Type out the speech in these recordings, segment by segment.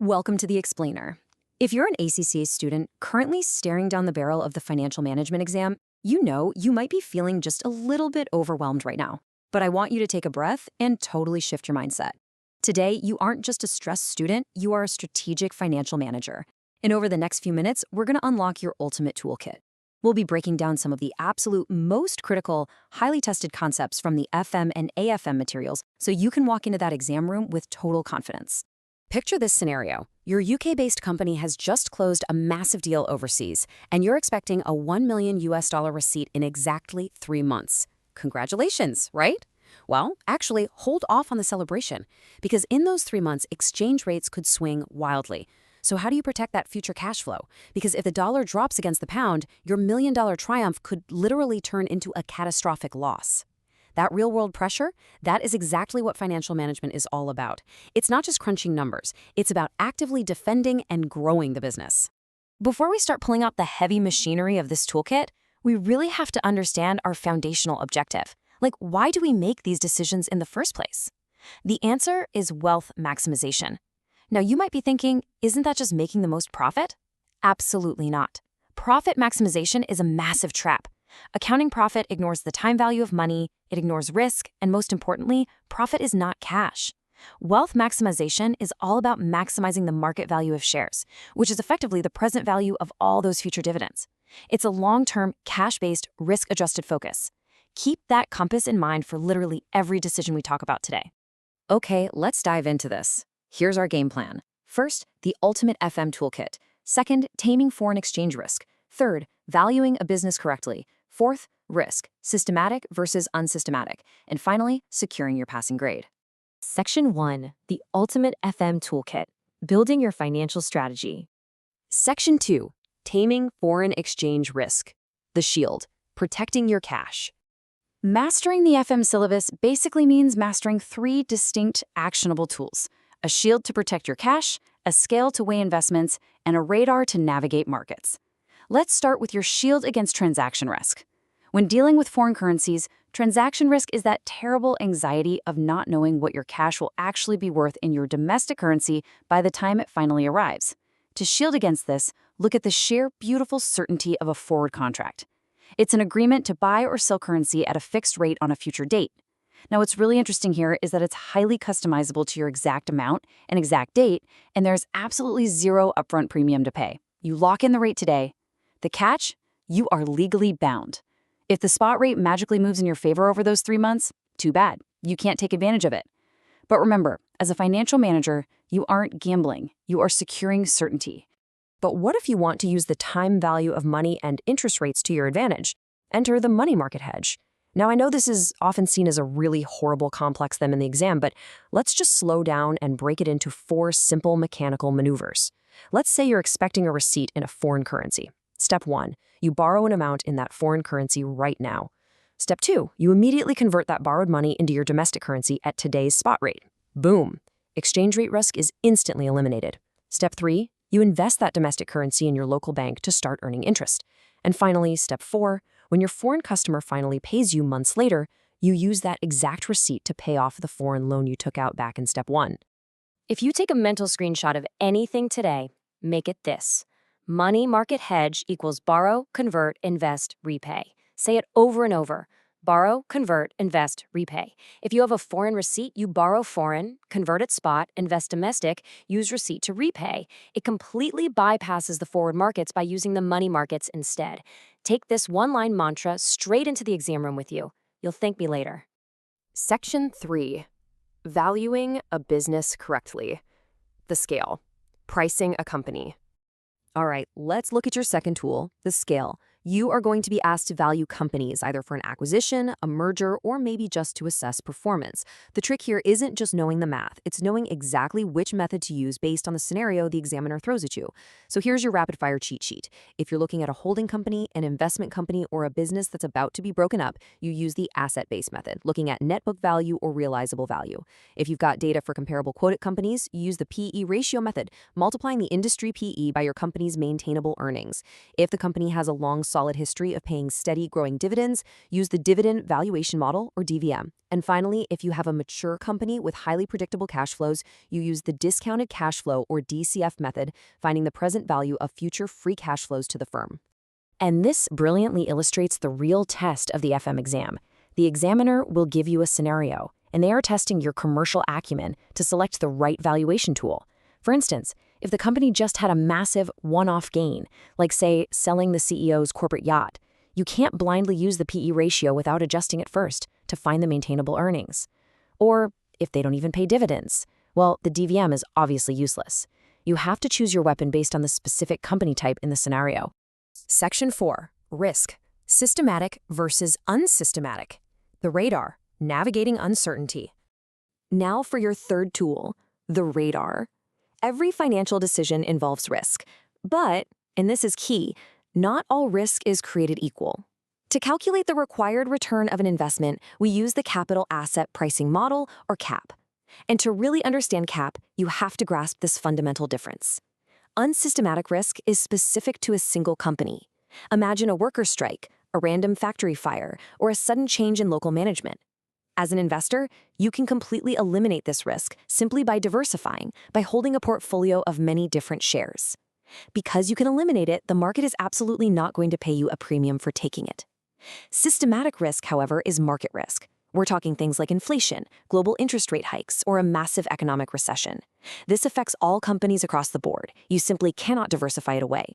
Welcome to the Explainer. If you're an ACCA student currently staring down the barrel of the financial management exam, you know you might be feeling just a little bit overwhelmed right now. But I want you to take a breath and totally shift your mindset. Today, you aren't just a stressed student, you are a strategic financial manager. And over the next few minutes, we're going to unlock your ultimate toolkit. We'll be breaking down some of the absolute most critical, highly tested concepts from the FM and AFM materials so you can walk into that exam room with total confidence. Picture this scenario. Your UK-based company has just closed a massive deal overseas, and you're expecting a $1 million receipt in exactly 3 months. Congratulations, right? Well, actually, hold off on the celebration, because in those 3 months, exchange rates could swing wildly. So how do you protect that future cash flow? Because if the dollar drops against the pound, your $1 million triumph could literally turn into a catastrophic loss. That real-world pressure, that is exactly what financial management is all about. It's not just crunching numbers. It's about actively defending and growing the business. Before we start pulling out the heavy machinery of this toolkit, we really have to understand our foundational objective. Like, why do we make these decisions in the first place? The answer is wealth maximization. Now, you might be thinking, isn't that just making the most profit? Absolutely not. Profit maximization is a massive trap. Accounting profit ignores the time value of money, it ignores risk, and most importantly, profit is not cash. Wealth maximization is all about maximizing the market value of shares, which is effectively the present value of all those future dividends. It's a long-term, cash-based, risk-adjusted focus. Keep that compass in mind for literally every decision we talk about today. Okay, let's dive into this. Here's our game plan. First, the ultimate FM toolkit. Second, taming foreign exchange risk. Third, valuing a business correctly. Fourth, risk, systematic versus unsystematic. And finally, securing your passing grade. Section 1, the ultimate FM toolkit, building your financial strategy. Section 2, taming foreign exchange risk. The shield, protecting your cash. Mastering the FM syllabus basically means mastering 3 distinct actionable tools: a shield to protect your cash, a scale to weigh investments, and a radar to navigate markets. Let's start with your shield against transaction risk. When dealing with foreign currencies, transaction risk is that terrible anxiety of not knowing what your cash will actually be worth in your domestic currency by the time it finally arrives. To shield against this, look at the sheer beautiful certainty of a forward contract. It's an agreement to buy or sell currency at a fixed rate on a future date. Now, what's really interesting here is that it's highly customizable to your exact amount and exact date, and there's absolutely zero upfront premium to pay. You lock in the rate today. The catch? You are legally bound. If the spot rate magically moves in your favor over those 3 months, too bad. You can't take advantage of it. But remember, as a financial manager, you aren't gambling. You are securing certainty. But what if you want to use the time value of money and interest rates to your advantage? Enter the money market hedge. Now, I know this is often seen as a really horrible complex theme in the exam, but let's just slow down and break it into 4 simple mechanical maneuvers. Let's say you're expecting a receipt in a foreign currency. Step 1, you borrow an amount in that foreign currency right now. Step 2, you immediately convert that borrowed money into your domestic currency at today's spot rate. Boom! Exchange rate risk is instantly eliminated. Step 3, you invest that domestic currency in your local bank to start earning interest. And finally, step 4, when your foreign customer finally pays you months later, you use that exact receipt to pay off the foreign loan you took out back in step 1. If you take a mental screenshot of anything today, make it this. Money market hedge equals borrow, convert, invest, repay. Say it over and over. Borrow, convert, invest, repay. If you have a foreign receipt, you borrow foreign, convert at spot, invest domestic, use receipt to repay. It completely bypasses the forward markets by using the money markets instead. Take this one-line mantra straight into the exam room with you. You'll thank me later. Section 3. Valuing a business correctly. The scale. Pricing a company. All right, let's look at your second tool, the scale. You are going to be asked to value companies either for an acquisition, a merger, or maybe just to assess performance. The trick here isn't just knowing the math, it's knowing exactly which method to use based on the scenario the examiner throws at you. So here's your rapid-fire cheat sheet. If you're looking at a holding company, an investment company, or a business that's about to be broken up, you use the asset-based method, looking at net book value or realizable value. If you've got data for comparable quoted companies, you use the P/E ratio method, multiplying the industry P/E by your company's maintainable earnings. If the company has a long solid history of paying steady, growing dividends, use the dividend valuation model, or DVM. And finally, if you have a mature company with highly predictable cash flows, you use the discounted cash flow, or DCF method, finding the present value of future free cash flows to the firm. And this brilliantly illustrates the real test of the FM exam. The examiner will give you a scenario, and they are testing your commercial acumen to select the right valuation tool. For instance, if the company just had a massive one-off gain, like say selling the CEO's corporate yacht, you can't blindly use the PE ratio without adjusting it first to find the maintainable earnings. Or if they don't even pay dividends, well, the DVM is obviously useless. You have to choose your weapon based on the specific company type in the scenario. Section 4. Risk. Systematic versus unsystematic. The radar. Navigating uncertainty. Now for your third tool, the radar. Every financial decision involves risk, but, and this is key, not all risk is created equal. To calculate the required return of an investment, we use the Capital Asset Pricing Model, or CAP. And to really understand CAP, you have to grasp this fundamental difference. Unsystematic risk is specific to a single company. Imagine a worker strike, a random factory fire, or a sudden change in local management. As an investor, you can completely eliminate this risk simply by diversifying, by holding a portfolio of many different shares. Because you can eliminate it, the market is absolutely not going to pay you a premium for taking it. Systematic risk, however, is market risk. We're talking things like inflation, global interest rate hikes, or a massive economic recession. This affects all companies across the board. You simply cannot diversify it away.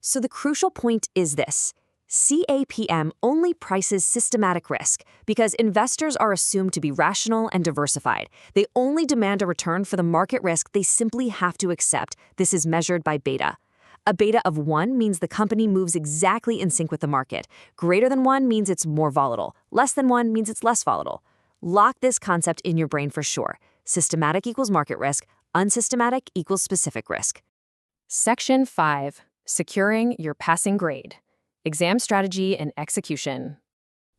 So the crucial point is this. CAPM only prices systematic risk because investors are assumed to be rational and diversified. They only demand a return for the market risk they simply have to accept. This is measured by beta. A beta of 1 means the company moves exactly in sync with the market. Greater than 1 means it's more volatile. Less than 1 means it's less volatile. Lock this concept in your brain for sure. Systematic equals market risk. Unsystematic equals specific risk. Section 5. Securing your passing grade. Exam strategy and execution.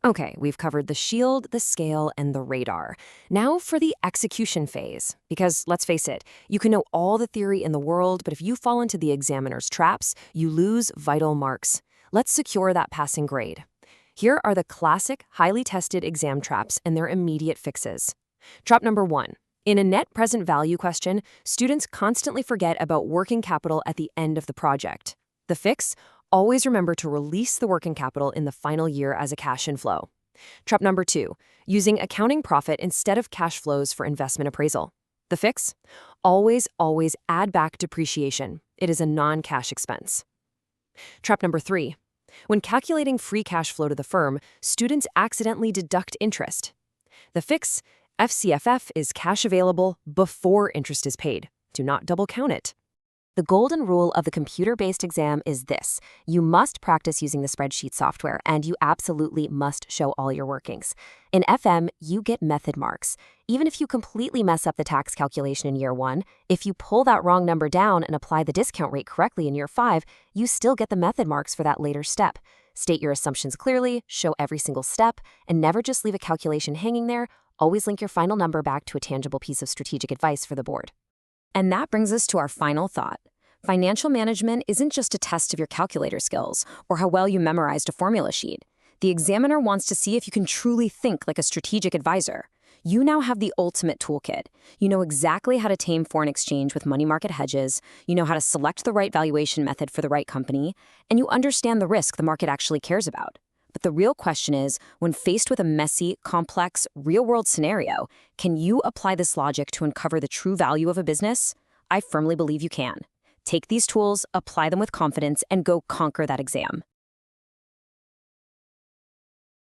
Okay, we've covered the shield, the scale, and the radar. Now for the execution phase. Because let's face it, you can know all the theory in the world, but if you fall into the examiner's traps, you lose vital marks. Let's secure that passing grade. Here are the classic, highly tested exam traps and their immediate fixes. Trap number 1. In a net present value question, students constantly forget about working capital at the end of the project. The fix? Always remember to release the working capital in the final year as a cash inflow. Trap number 2, using accounting profit instead of cash flows for investment appraisal. The fix? Always add back depreciation. It is a non-cash expense. Trap number 3, when calculating free cash flow to the firm, students accidentally deduct interest. The fix? FCFF is cash available before interest is paid. Do not double count it. The golden rule of the computer-based exam is this. You must practice using the spreadsheet software, and you absolutely must show all your workings. In FM, you get method marks. Even if you completely mess up the tax calculation in year 1, if you pull that wrong number down and apply the discount rate correctly in year 5, you still get the method marks for that later step. State your assumptions clearly, show every single step, and never just leave a calculation hanging there. Always link your final number back to a tangible piece of strategic advice for the board. And that brings us to our final thought. Financial management isn't just a test of your calculator skills or how well you memorized a formula sheet. The examiner wants to see if you can truly think like a strategic advisor. You now have the ultimate toolkit. You know exactly how to tame foreign exchange with money market hedges, you know how to select the right valuation method for the right company, and you understand the risk the market actually cares about. But the real question is, when faced with a messy, complex, real-world scenario, can you apply this logic to uncover the true value of a business? I firmly believe you can. Take these tools, apply them with confidence, and go conquer that exam.